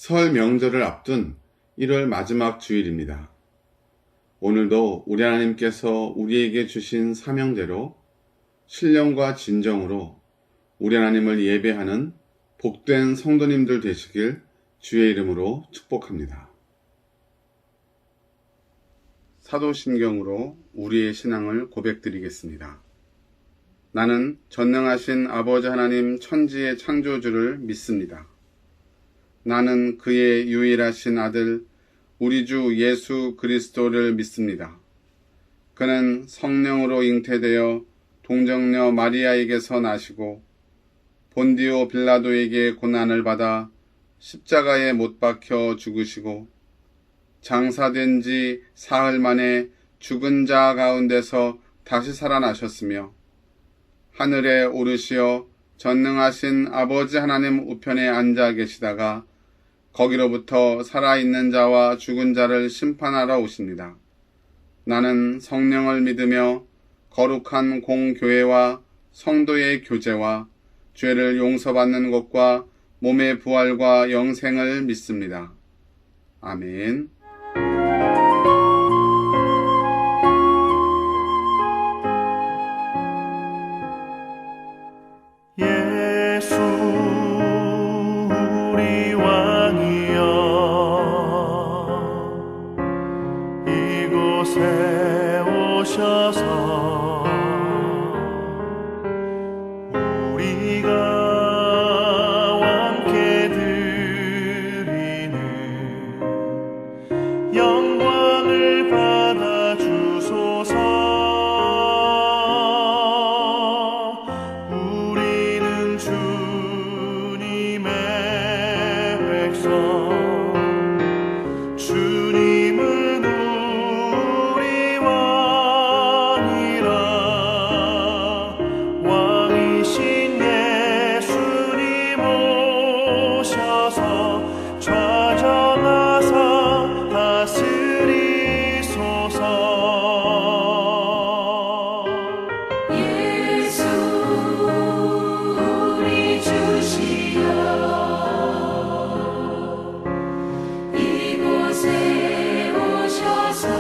설 명절을 앞둔 1월 마지막 주일입니다. 오늘도 우리 하나님께서 우리에게 주신 사명대로 신령과 진정으로 우리 하나님을 예배하는 복된 성도님들 되시길 주의 이름으로 축복합니다. 사도신경으로 우리의 신앙을 고백드리겠습니다. 나는 전능하신 아버지 하나님 천지의 창조주를 믿습니다. 나는 그의 유일하신 아들 우리 주 예수 그리스도를 믿습니다. 그는 성령으로 잉태되어 동정녀 마리아에게서 나시고 본디오 빌라도에게 고난을 받아 십자가에 못 박혀 죽으시고 장사된 지 사흘 만에 죽은 자 가운데서 다시 살아나셨으며 하늘에 오르시어 전능하신 아버지 하나님 우편에 앉아 계시다가 거기로부터 살아있는 자와 죽은 자를 심판하러 오십니다. 나는 성령을 믿으며 거룩한 공교회와 성도의 교제와 죄를 용서받는 것과 몸의 부활과 영생을 믿습니다. 아멘. 예수 우리 왕이여 이곳에 오셔서 우리가 함께 드리는 영광을 받아 주소서. 우리는 주님의 백성, 주님은 우리 왕이라. 왕이신 예수님 오셔서 좌정하사 다스리소서. 예수 우리 주시여 이곳에 오셔서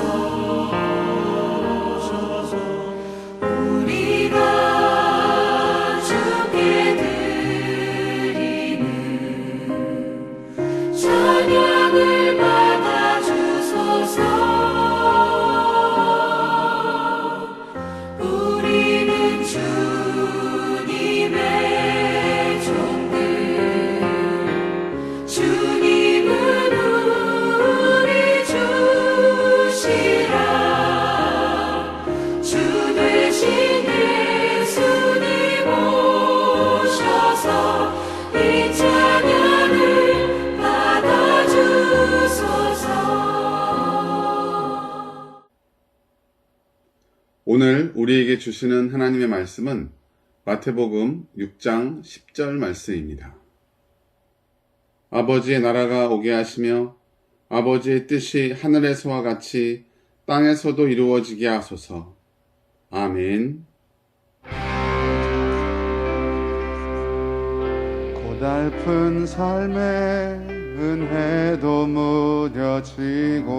우리가 주께 드리는 찬양을 받아 주소서. 우리는 주님의 종들, 주님은 우리 주시라. 주 되신 예수님 오셔서 이 찬양을 받아 주소서. 오늘 우리에게 주시는 하나님의 말씀은 마태복음 6장 10절 말씀입니다. 아버지의 나라가 오게 하시며 아버지의 뜻이 하늘에서와 같이 땅에서도 이루어지게 하소서. 아멘. 고달픈 삶의 은혜도 무뎌지고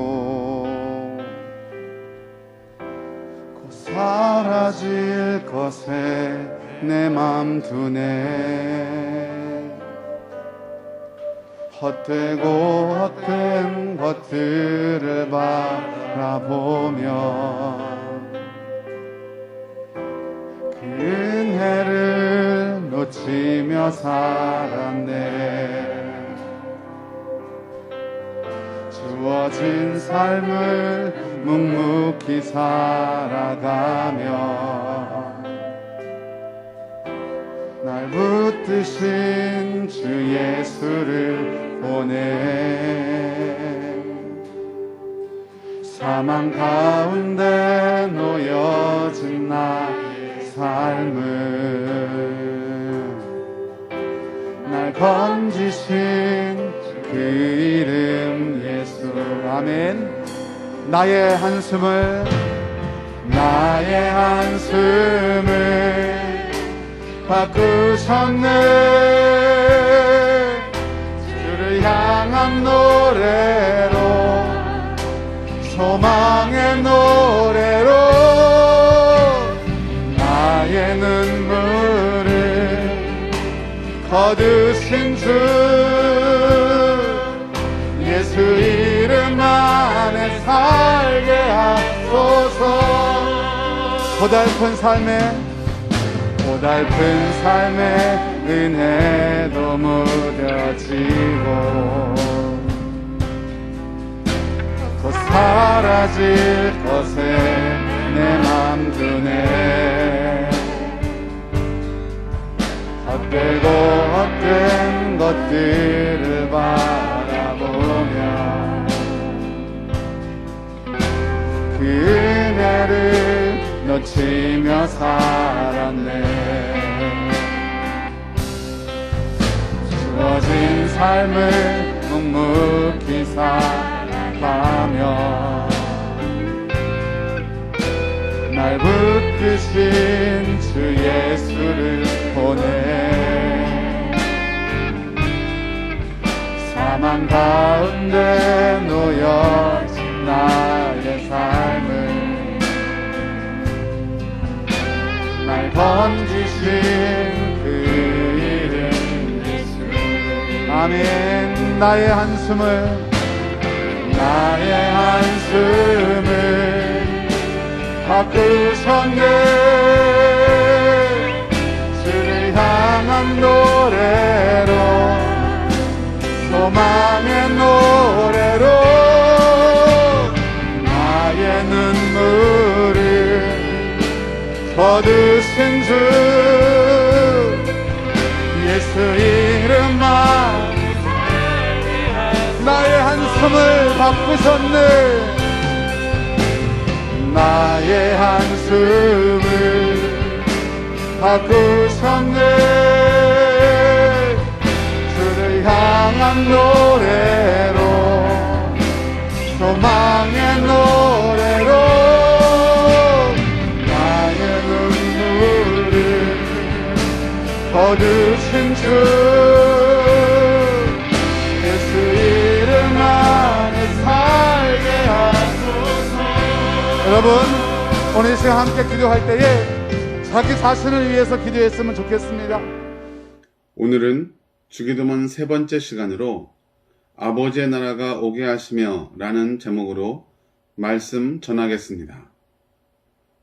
곧 사라질 것에 내 맘 두네. 헛되고 헛된 것들을 바라보며 그 은혜를 놓치며 살았네. 주어진 삶을 묵묵히 살아가며 날 붙드신 주 예수를 보내. 사망 가운데 놓여진 나의 삶을 날 건지신 그 이름 예수. 아멘. 나의 한숨을 바꾸셨네. 주를 향한 향한 노래로 소망의 노래로 나의 눈물을 거두신 주 예수 이름 안에 살게 하소서. 고달픈 삶의 은혜도 무뎌지고 곧 사라질 것에 내 맘 두네. 헛되고 헛된 것들을 바라보며 그 은혜를 놓치며 살았네. 주어진 삶을 묵묵히 살아가며 날 붙드신 주 예수를 보내. 사망 가운데 놓여진 나의 삶을 날 건지신 그 이름 예수. 아멘. 나의 한숨을 바꾸셨네. 주를 향한 노래로 소망의 노래로 나의 눈물을 거두신 주 예수 이름만 나의 한숨을 바꾸셨네. 나의 한숨을 바꾸셨네. 주를 향한 노래로 소망의 노래로 나의 눈물을 거두신 주 예수 이름 안에 살게 하소서. 여러분, 오늘 이 시간 함께 기도할 때에 자기 자신을 위해서 기도했으면 좋겠습니다. 오늘은 주기도문 세 번째 시간으로 아버지의 나라가 오게 하시며 라는 제목으로 말씀 전하겠습니다.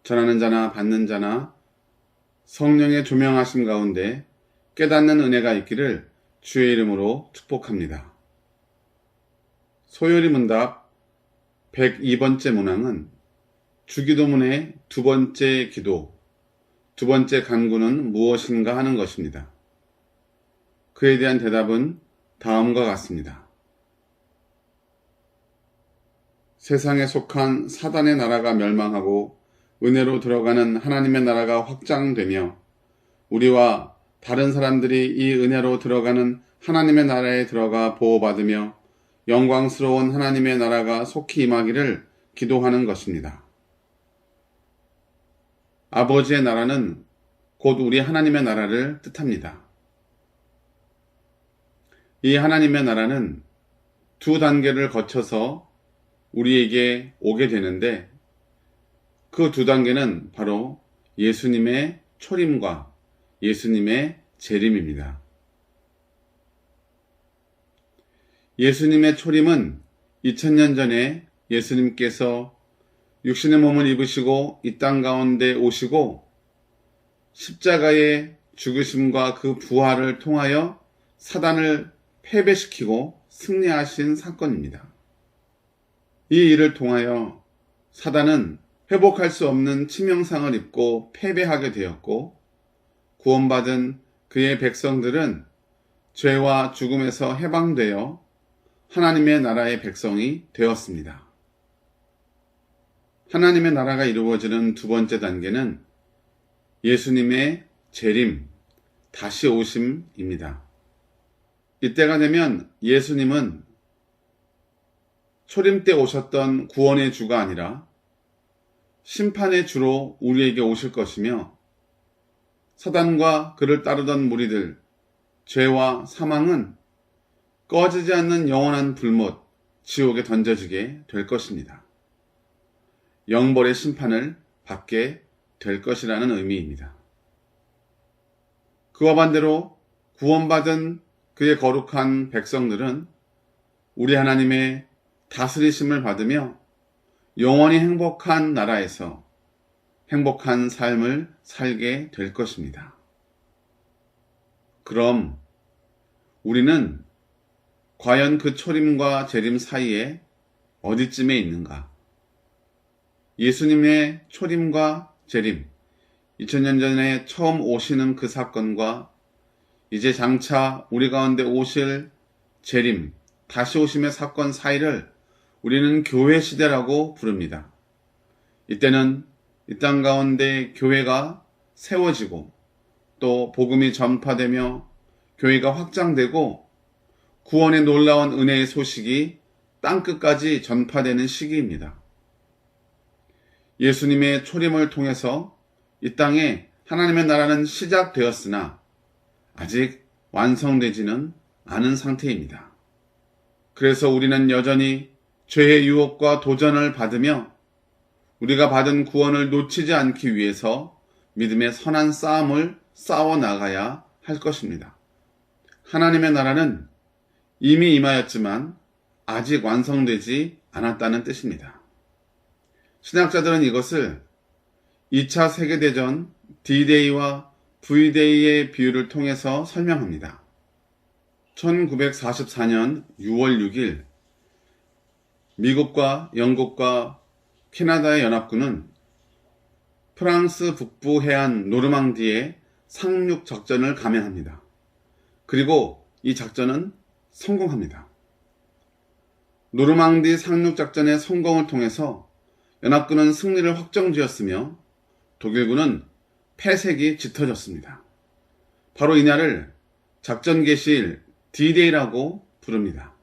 전하는 자나 받는 자나 성령의 조명하심 가운데 깨닫는 은혜가 있기를 주의 이름으로 축복합니다. 소요리 문답 102번째 문항은 주기도문의 두 번째 기도, 두 번째 간구는 무엇인가 하는 것입니다. 그에 대한 대답은 다음과 같습니다. 세상에 속한 사단의 나라가 멸망하고 은혜로 들어가는 하나님의 나라가 확장되며 우리와 다른 사람들이 이 은혜로 들어가는 하나님의 나라에 들어가 보호받으며 영광스러운 하나님의 나라가 속히 임하기를 기도하는 것입니다. 아버지의 나라는 곧 우리 하나님의 나라를 뜻합니다. 이 하나님의 나라는 두 단계를 거쳐서 우리에게 오게 되는데 그 두 단계는 바로 예수님의 초림과 예수님의 재림입니다. 예수님의 초림은 2000년 전에 예수님께서 육신의 몸을 입으시고 이 땅 가운데 오시고 십자가의 죽으심과 그 부활을 통하여 사단을 패배시키고 승리하신 사건입니다. 이 일을 통하여 사단은 회복할 수 없는 치명상을 입고 패배하게 되었고 구원받은 그의 백성들은 죄와 죽음에서 해방되어 하나님의 나라의 백성이 되었습니다. 하나님의 나라가 이루어지는 두 번째 단계는 예수님의 재림, 다시 오심입니다. 이때가 되면 예수님은 초림 때 오셨던 구원의 주가 아니라 심판의 주로 우리에게 오실 것이며 사단과 그를 따르던 무리들, 죄와 사망은 꺼지지 않는 영원한 불못, 지옥에 던져지게 될 것입니다. 영벌의 심판을 받게 될 것이라는 의미입니다. 그와 반대로 구원받은 그의 거룩한 백성들은 우리 하나님의 다스리심을 받으며 영원히 행복한 나라에서 행복한 삶을 살게 될 것입니다. 그럼 우리는 과연 그 초림과 재림 사이에 어디쯤에 있는가? 예수님의 초림과 재림, 2000년 전에 처음 오시는 그 사건과 이제 장차 우리 가운데 오실 재림, 다시 오심의 사건 사이를 우리는 교회 시대라고 부릅니다. 이때는 이 땅 가운데 교회가 세워지고 또 복음이 전파되며 교회가 확장되고 구원의 놀라운 은혜의 소식이 땅끝까지 전파되는 시기입니다. 예수님의 초림을 통해서 이 땅에 하나님의 나라는 시작되었으나 아직 완성되지는 않은 상태입니다. 그래서 우리는 여전히 죄의 유혹과 도전을 받으며 우리가 받은 구원을 놓치지 않기 위해서 믿음의 선한 싸움을 싸워 나가야 할 것입니다. 하나님의 나라는 이미 임하였지만 아직 완성되지 않았다는 뜻입니다. 신학자들은 이것을 2차 세계대전 D-Day와 V-Day의 비유를 통해서 설명합니다. 1944년 6월 6일 미국과 영국과 캐나다의 연합군은 프랑스 북부 해안 노르망디에 상륙 작전을 감행합니다. 그리고 이 작전은 성공합니다. 노르망디 상륙 작전의 성공을 통해서 연합군은 승리를 확정지었으며 독일군은 패색이 짙어졌습니다. 바로 이날을 작전 개시일 D-Day라고 부릅니다.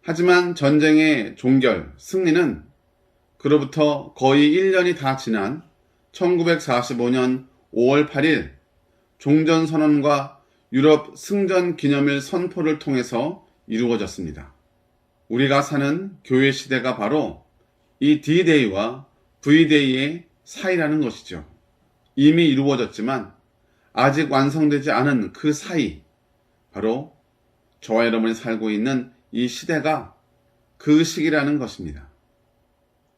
하지만 전쟁의 종결, 승리는 그로부터 거의 1년이 다 지난 1945년 5월 8일 종전선언과 유럽 승전 기념일 선포를 통해서 이루어졌습니다. 우리가 사는 교회 시대가 바로 이 D-Day와 V-Day의 사이라는 것이죠. 이미 이루어졌지만 아직 완성되지 않은 그 사이, 바로 저와 여러분이 살고 있는 이 시대가 그 시기라는 것입니다.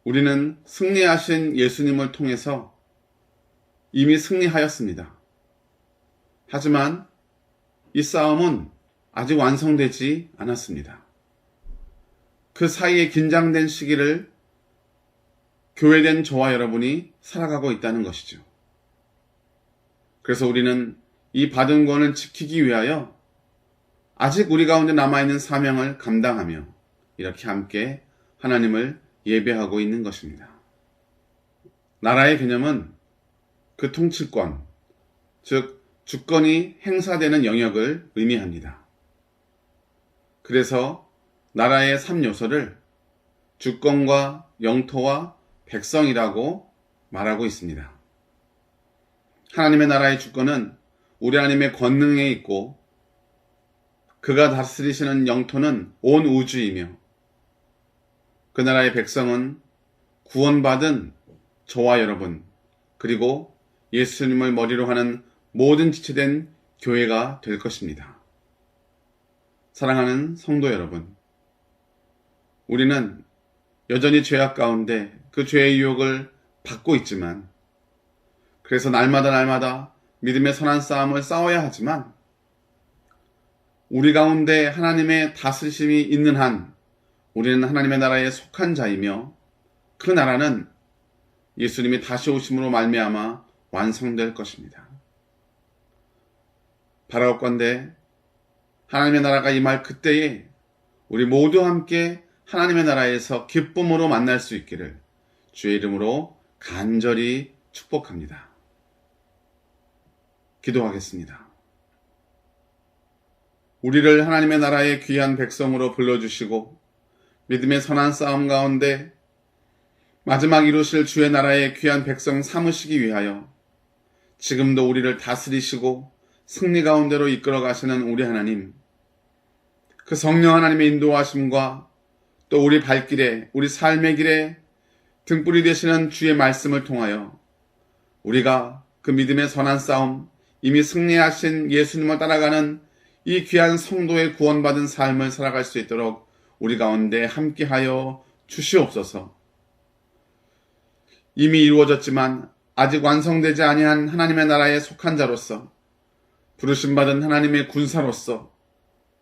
우리는 승리하신 예수님을 통해서 이미 승리하였습니다. 하지만 이 싸움은 아직 완성되지 않았습니다. 그 사이에 긴장된 시기를 교회된 저와 여러분이 살아가고 있다는 것이죠. 그래서 우리는 이 받은 구원을 지키기 위하여 아직 우리 가운데 남아있는 사명을 감당하며 이렇게 함께 하나님을 예배하고 있는 것입니다. 나라의 개념은 그 통치권, 즉 주권이 행사되는 영역을 의미합니다. 그래서 나라의 3요소를 주권과 영토와 백성이라고 말하고 있습니다. 하나님의 나라의 주권은 우리 하나님의 권능에 있고 그가 다스리시는 영토는 온 우주이며 그 나라의 백성은 구원받은 저와 여러분 그리고 예수님을 머리로 하는 모든 지체된 교회가 될 것입니다. 사랑하는 성도 여러분, 우리는 여전히 죄악 가운데 그 죄의 유혹을 받고 있지만 그래서 날마다 믿음의 선한 싸움을 싸워야 하지만 우리 가운데 하나님의 다스리심이 있는 한 우리는 하나님의 나라에 속한 자이며 그 나라는 예수님이 다시 오심으로 말미암아 완성될 것입니다. 바라옵건대 하나님의 나라가 임할 그때에 우리 모두 함께 하나님의 나라에서 기쁨으로 만날 수 있기를 주의 이름으로 간절히 축복합니다. 기도하겠습니다. 우리를 하나님의 나라의 귀한 백성으로 불러주시고 믿음의 선한 싸움 가운데 마지막 이루실 주의 나라의 귀한 백성 삼으시기 위하여 지금도 우리를 다스리시고 승리 가운데로 이끌어 가시는 우리 하나님, 그 성령 하나님의 인도하심과 또 우리 발길에, 우리 삶의 길에 등불이 되시는 주의 말씀을 통하여 우리가 그 믿음의 선한 싸움, 이미 승리하신 예수님을 따라가는 이 귀한 성도의 구원받은 삶을 살아갈 수 있도록 우리 가운데 함께하여 주시옵소서. 이미 이루어졌지만 아직 완성되지 아니한 하나님의 나라에 속한 자로서, 부르심받은 하나님의 군사로서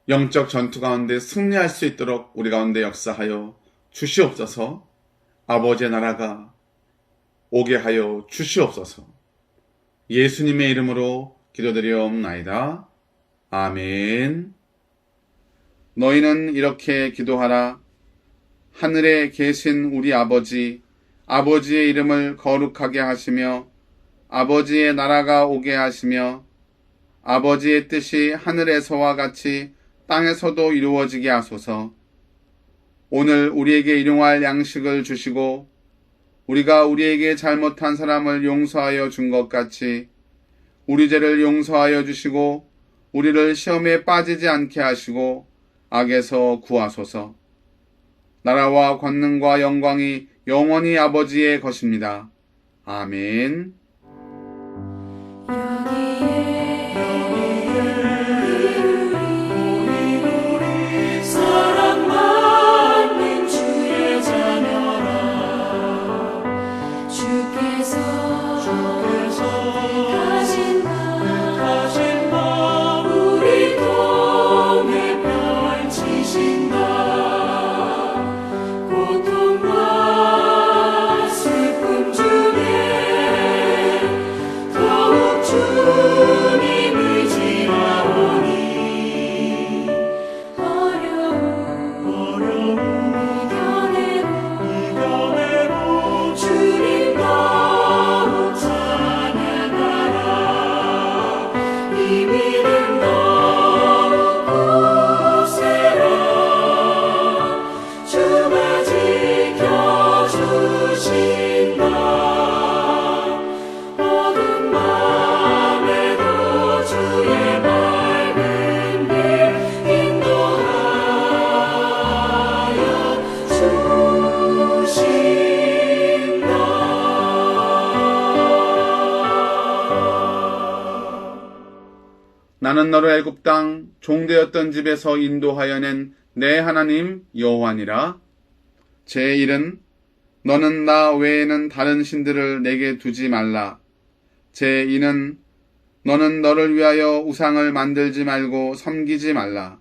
영적 전투 가운데 승리할 수 있도록 우리 가운데 역사하여 주시옵소서. 아버지의 나라가 오게 하여 주시옵소서. 예수님의 이름으로 기도드리옵나이다. 아멘. 너희는 이렇게 기도하라. 하늘에 계신 우리 아버지, 아버지의 이름을 거룩하게 하시며 아버지의 나라가 오게 하시며 아버지의 뜻이 하늘에서와 같이 땅에서도 이루어지게 하소서. 오늘 우리에게 일용할 양식을 주시고 우리가 우리에게 잘못한 사람을 용서하여 준 것 같이 우리 죄를 용서하여 주시고 우리를 시험에 빠지지 않게 하시고 악에서 구하소서. 나라와 권능과 영광이 영원히 아버지의 것입니다. 아멘. 사랑받는 주의 자녀라. 주께서 가신 바 우리 통해 펼치신다. 고통과 슬픔 중에 더욱 주님 의지하오니 어려움 이겨내고 주님 더욱 찬양하라. 이 믿음 더욱 굳세라. 주가 지켜주신다. 어두운 밤에도 주의 밝은 길 인도하여 주신다. 나는 너를 애굽 땅 종되었던 집에서 인도하여 낸 내 하나님 여호와니라. 제1은 너는 나 외에는 다른 신들을 내게 두지 말라. 제2는 너는 너를 위하여 우상을 만들지 말고 섬기지 말라.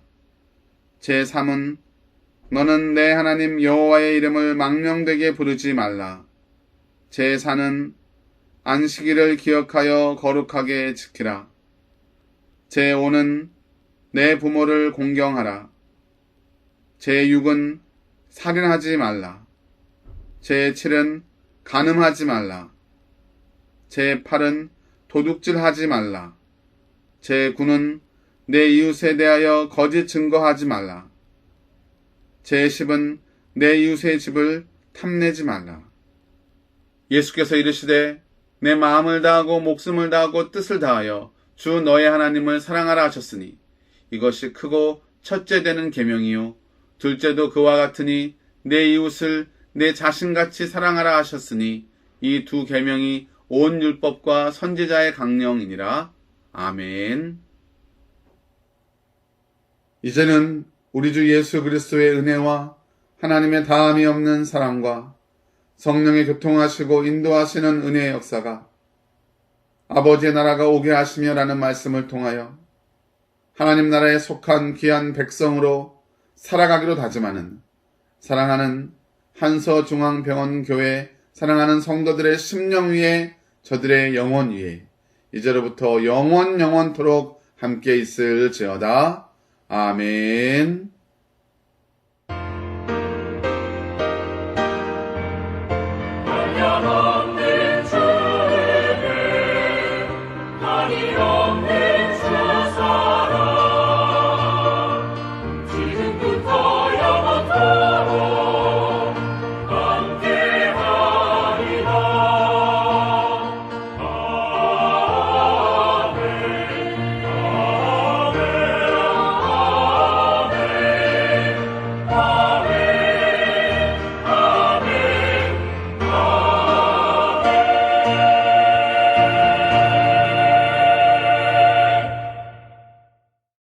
제3은 너는 내 하나님 여호와의 이름을 망령되게 부르지 말라. 제4는 안식일을 기억하여 거룩하게 지키라. 제5는 내 부모를 공경하라. 제6은 살인하지 말라. 제7은 간음하지 말라. 제8은 도둑질하지 말라. 제9는 내 이웃에 대하여 거짓 증거하지 말라. 제10은 내 이웃의 집을 탐내지 말라. 예수께서 이르시되 내 마음을 다하고 목숨을 다하고 뜻을 다하여 주 너의 하나님을 사랑하라 하셨으니 이것이 크고 첫째 되는 계명이요 둘째도 그와 같으니 내 이웃을 내 자신같이 사랑하라 하셨으니 이 두 계명이 온 율법과 선지자의 강령이니라. 아멘. 이제는 우리 주 예수 그리스도의 은혜와 하나님의 다함이 없는 사랑과 성령의 교통하시고 인도하시는 은혜의 역사가 아버지의 나라가 오게 하시며 라는 말씀을 통하여 하나님 나라에 속한 귀한 백성으로 살아가기로 다짐하는 사랑하는 한서중앙병원교회 사랑하는 성도들의 심령 위에 저들의 영혼 위에 이제로부터 영원토록 함께 있을지어다. 아멘.